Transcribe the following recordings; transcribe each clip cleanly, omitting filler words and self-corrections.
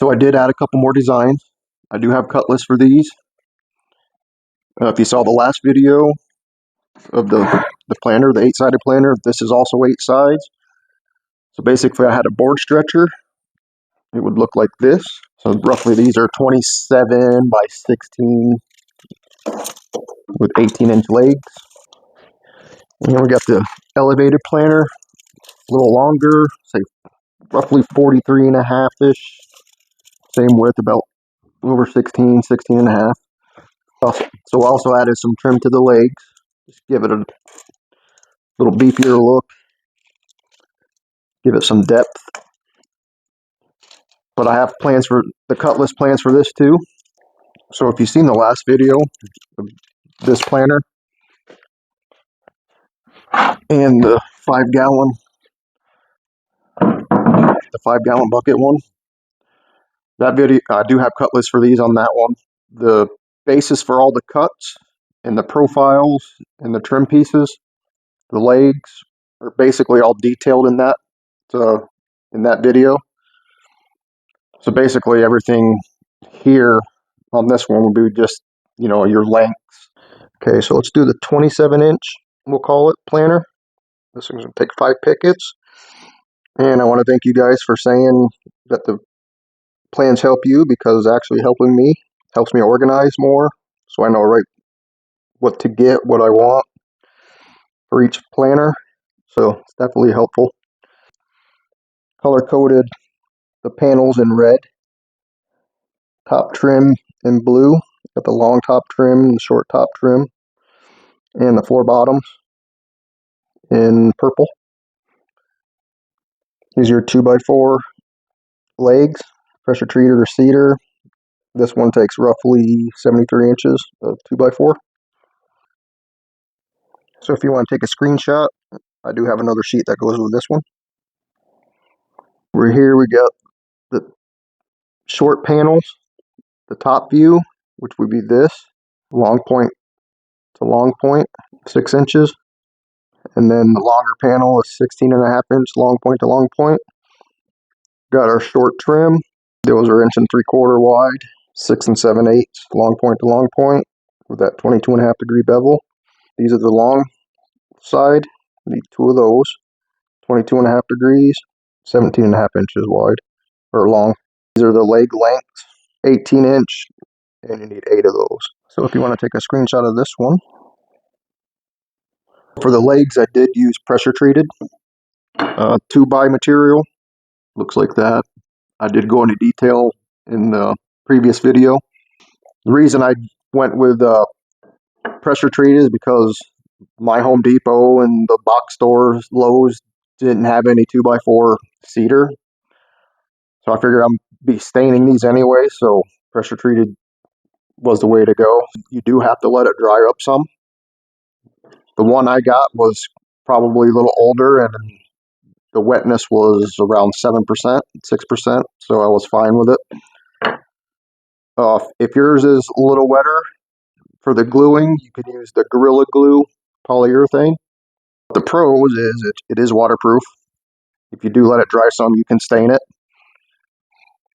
So I did add a couple more designs. I do have cut lists for these. If you saw the last video of the planter, the 8-sided planter, this is also 8 sides. So basically I had a board stretcher. It would look like this. So roughly these are 27 by 16 with 18-inch legs. And then we got the elevated planter, a little longer, say roughly 43 and a half-ish. Same width, about over 16 and a half. So I also added some trim to the legs. Just give it a little beefier look. Give it some depth. But I have plans for the cut list plans for this too. So if you've seen the last video of this planter and the 5-gallon bucket one, that video I do have cut lists for these on that one. The basis for all the cuts and the profiles and the trim pieces, the legs are basically all detailed in that video. So basically everything here on this one would be just, your lengths. Okay, so let's do the 27-inch, we'll call it, planter. This one's going to take 5 pickets. And I want to thank you guys for saying that the plans help you, because actually helping me helps me organize more, so I know right what to get, what I want for each planter. So it's definitely helpful. Color coded the panels in red, top trim in blue, got the long top trim, the short top trim, and the 4 bottoms in purple. These are 2x4 legs, pressure treated or cedar. This one takes roughly 73 inches of 2x4. So if you want to take a screenshot, I do have another sheet that goes with this one. Over here we got the short panels, the top view, which would be this, long point to long point, 6 inches. And then the longer panel is 16.5-inch long point to long point. Got our short trim. Those are 1 3/4 wide, 6 7/8 long point to long point with that 22.5-degree bevel. These are the long side. Need 2 of those, 22.5 degrees, 17.5 inches wide or long. These are the leg lengths, 18-inch, and you need 8 of those. So if you want to take a screenshot of this one. For the legs, I did use pressure treated 2x material. Looks like that. I did go into detail in the previous video. The reason I went with pressure treated is because my Home Depot and the box stores, Lowe's, didn't have any 2x4 cedar. So I figured I'd be staining these anyway, so pressure treated was the way to go. You do have to let it dry up some. The one I got was probably a little older, and the wetness was around 7%, 6%, so I was fine with it. If yours is a little wetter, for the gluing, you can use the Gorilla Glue polyurethane. The pros is it is waterproof. If you do let it dry some, you can stain it.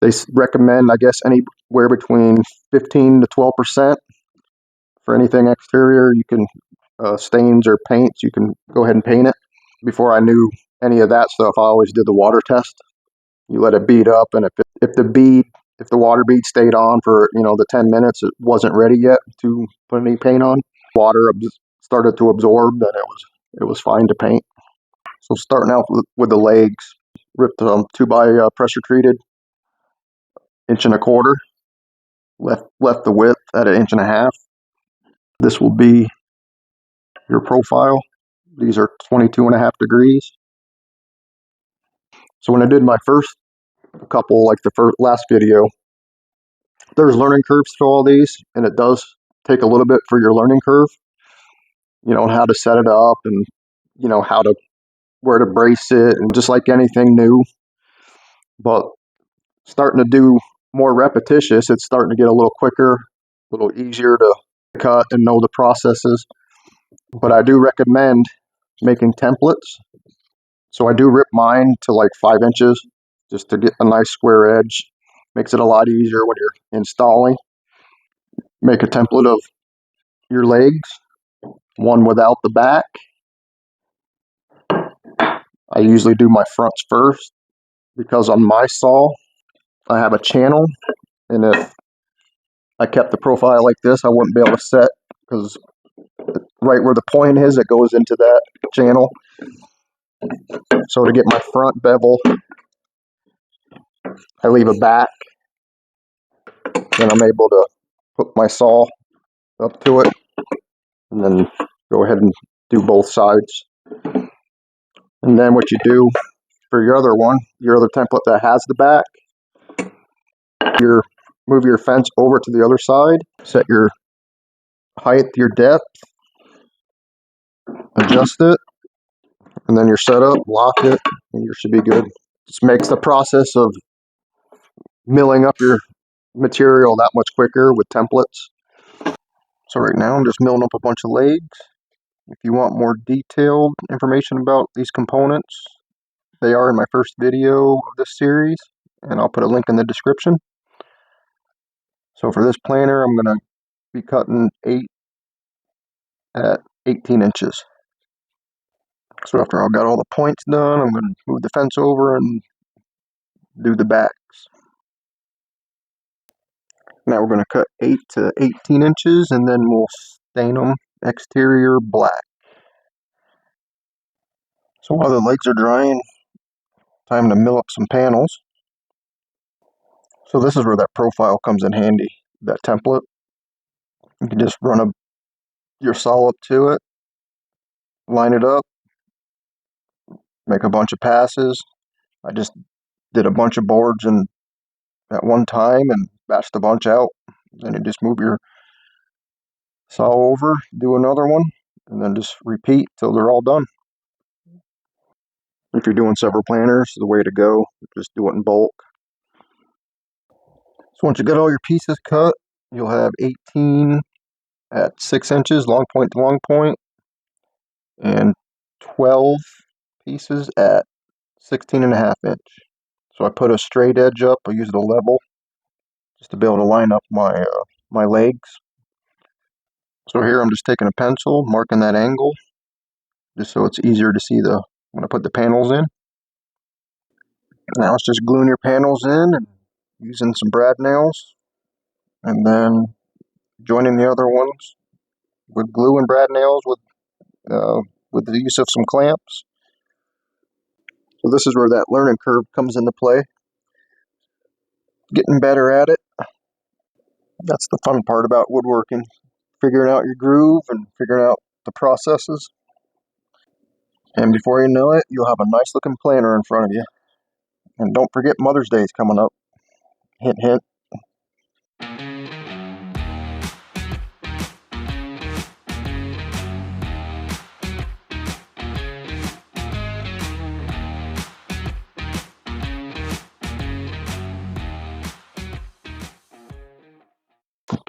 They recommend, I guess, anywhere between 15 to 12% for anything exterior. You can stains or paints, you can go ahead and paint it. Before I knew any of that stuff, I always did the water test. You let it bead up, and if the water bead stayed on for the 10 minutes, it wasn't ready yet to put any paint on. Water started to absorb, then it was fine to paint. So starting out with the legs, ripped 2x pressure treated, 1.25 inches. Left the width at 1.5 inches. This will be your profile. These are 22.5 degrees. So when I did my first couple, like the last video, there's learning curves to all these, and it does take a little bit for your learning curve, how to set it up, and where to brace it, and just like anything new. But starting to do more repetitious, it's starting to get a little quicker, a little easier to cut and know the processes. But I do recommend making templates. So I do rip mine to like 5 inches just to get a nice square edge. Makes it a lot easier when you're installing. Make a template of your legs, one without the back. I usually do my fronts first because on my saw, I have a channel, and if I kept the profile like this, I wouldn't be able to set because right where the point is, it goes into that channel. So to get my front bevel, I leave a back, then I'm able to put my saw up to it, and then go ahead and do both sides. And then what you do for your other one, your other template that has the back, move your fence over to the other side, set your height, your depth, adjust it, and then you're set up, lock it, and you should be good. Just makes the process of milling up your material that much quicker with templates. So right now I'm just milling up a bunch of legs. If you want more detailed information about these components, they are in my first video of this series, and I'll put a link in the description. So for this planter, I'm going to be cutting 8 at 18 inches. So after I've got all the points done, I'm going to move the fence over and do the backs. Now we're going to cut 8 to 18 inches, and then we'll stain them exterior black. So while the legs are drying, time to mill up some panels. So this is where that profile comes in handy, that template. You can just run your saw up to it, line it up, make a bunch of passes. I just did a bunch of boards at one time and batched a bunch out. Then you just move your saw over, do another one, and then just repeat till they're all done. If you're doing several planters, the way to go, just do it in bulk. So once you get all your pieces cut, you'll have 18 at 6 inches, long point to long point, and 12 pieces at 16.5 inch. So I put a straight edge up, I used a level just to be able to line up my legs. So here I'm just taking a pencil, marking that angle, just so it's easier to see when I put the panels in. Now it's just gluing your panels in and using some brad nails, and then joining the other ones with glue and brad nails with the use of some clamps. So this is where that learning curve comes into play. Getting better at it. That's the fun part about woodworking. Figuring out your groove and figuring out the processes. And before you know it, you'll have a nice looking planter in front of you. And don't forget Mother's Day is coming up. Hint, hint.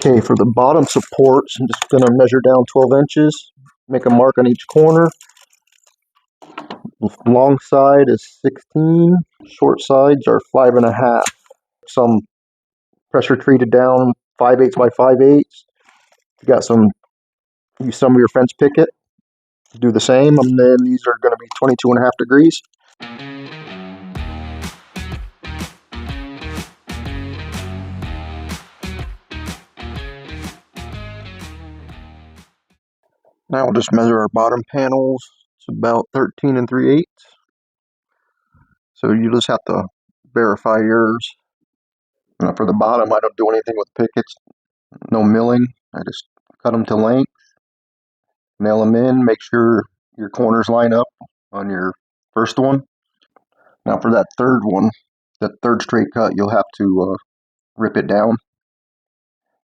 Okay, for the bottom supports, I'm just going to measure down 12 inches, make a mark on each corner. The long side is 16, short sides are 5.5. Some pressure treated down 5/8 by 5/8. You got use some of your fence picket, do the same, and then these are going to be 22.5 degrees. Now we'll just measure our bottom panels. It's about 13 3/8. So you just have to verify yours. Now for the bottom, I don't do anything with pickets, no milling. I just cut them to length, nail them in, make sure your corners line up on your first one. Now for that third one, that third straight cut, you'll have to rip it down.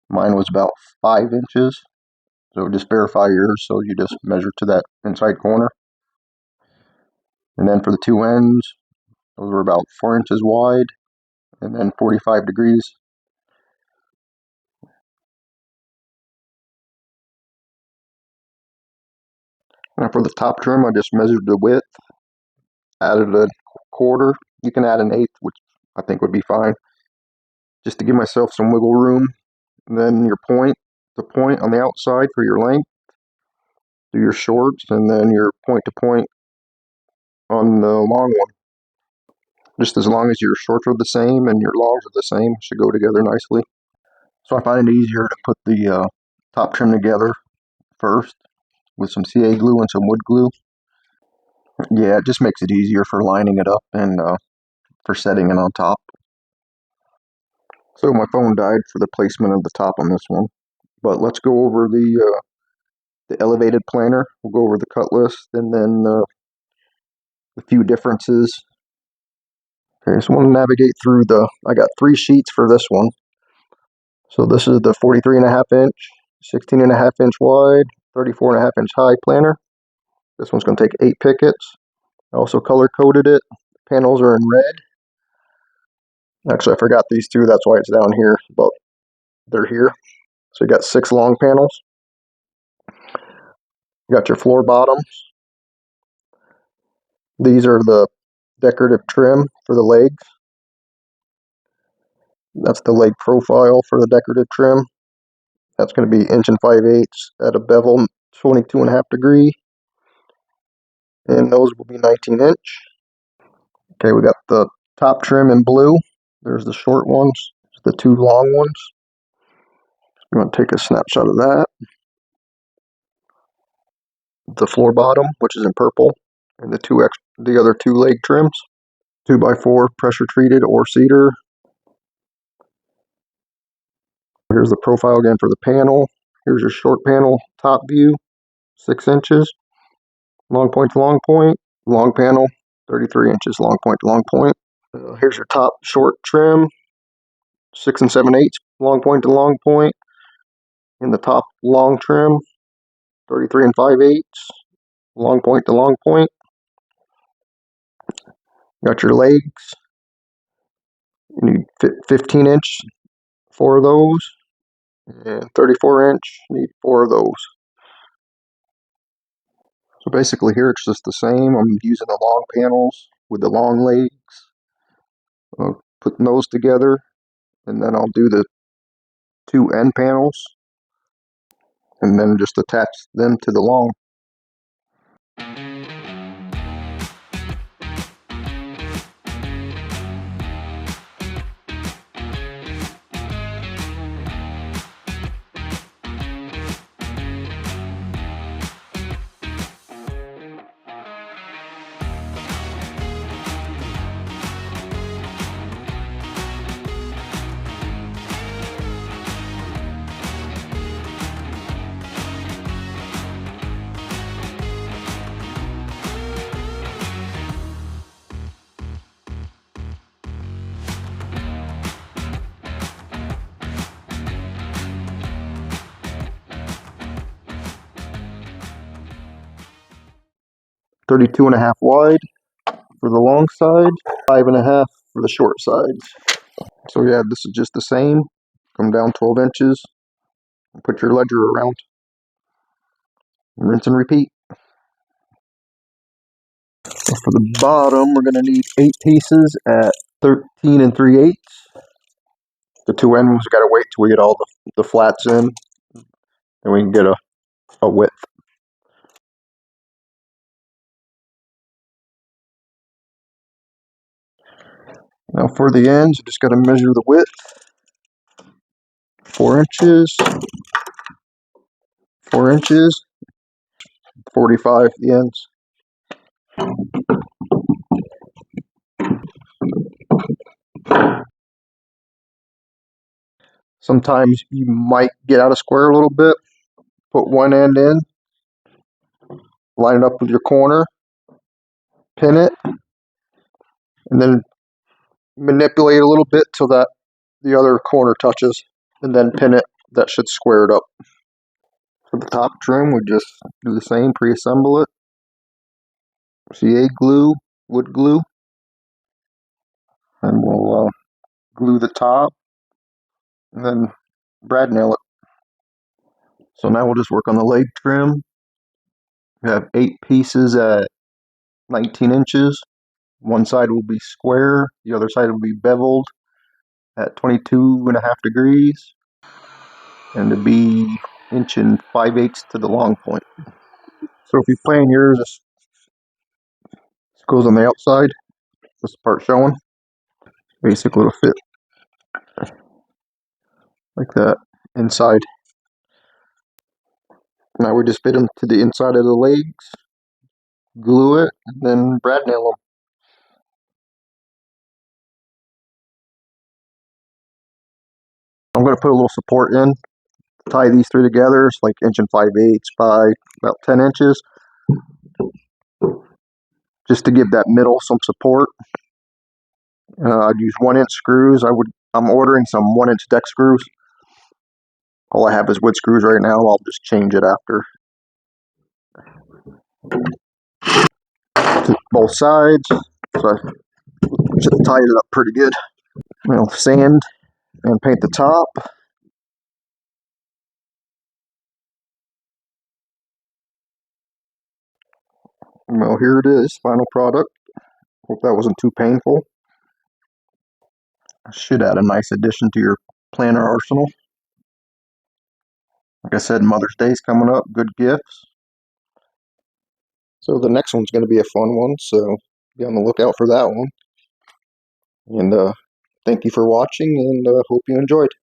Mine was about 5 inches. So just verify yours, so you just measure to that inside corner. And then for the two ends, those were about 4 inches wide, and then 45 degrees. Now for the top trim, I just measured the width, added a quarter. You can add an eighth, which I think would be fine. just to give myself some wiggle room. And then your the point on the outside for your length, do your shorts, and then your point to point on the long one. Just as long as your shorts are the same and your longs are the same, should go together nicely. So I find it easier to put the top trim together first with some CA glue and some wood glue. Yeah, it just makes it easier for lining it up and for setting it on top. So my phone died for the placement of the top on this one. But let's go over the elevated planter. We'll go over the cut list and then a few differences. Okay, so I want to navigate through I got 3 sheets for this one. So this is the 43.5 inch, 16.5 inch wide, 34.5 inch high planter. This one's going to take 8 pickets. I also color coded it. Panels are in red. Actually, I forgot these two. That's why it's down here, but they're here. So you got 6 long panels. You got your floor bottoms. These are the decorative trim for the legs. That's the leg profile for the decorative trim. That's going to be 1 5/8 at a bevel 22.5 degree. And those will be 19 inch. Okay, we got the top trim in blue. There's the short ones, the 2 long ones. I'm going to take a snapshot of that. The floor bottom, which is in purple, and the other 2 leg trims. 2x4 pressure treated or cedar. Here's the profile again for the panel. Here's your short panel top view, 6 inches. Long point to long point. Long panel, 33 inches long point to long point. Here's your top short trim, 6 7/8 long point to long point. And the top long trim, 33 5/8 long point to long point. Got your legs. You need 15 inch, 4 of those. And 34 inch, you need 4 of those. So basically here it's just the same. I'm using the long panels with the long legs. Putting those together, and then I'll do the 2 end panels and then just attach them to the long. .32.5 wide for the long side, 5.5 for the short sides. So yeah, this is just the same. Come down 12 inches, put your ledger around, rinse and repeat. So for the bottom, we're going to need 8 pieces at 13 3/8. The 2 ends, we got to wait till we get all the flats in, and we can get a width. Now for the ends, you just got to measure the width. 4 inches, 4 inches, 45 the ends. Sometimes you might get out of square a little bit. Put one end in, line it up with your corner, pin it, and then manipulate a little bit till that the other corner touches, and then pin it. That should square it up. For the top trim, we just do the same, pre-assemble it. CA glue, wood glue, and we'll glue the top, and then brad nail it. So now we'll just work on the leg trim. We have 8 pieces at 19 inches. One side will be square, the other side will be beveled, at 22.5 degrees, and to be inch and 5/8 to the long point. So if you plan yours, this goes on the outside, this part showing. Basically it'll fit like that inside. Now we just fit them to the inside of the legs, glue it, and then brad nail them. I'm going to put a little support in, tie these three together. It's like inch and 5/8 by about 10 inches, just to give that middle some support. I'd use 1-inch screws. I'm ordering some 1-inch deck screws. All I have is wood screws right now. I'll just change it after. To both sides, so I should have tied it up pretty good. We'll sand and paint the top. Well, here it is, final product. Hope that wasn't too painful. Should add a nice addition to your planter arsenal. Like I said, Mother's Day's coming up, good gifts. So the next one's going to be a fun one, so be on the lookout for that one. And thank you for watching, and hope you enjoyed.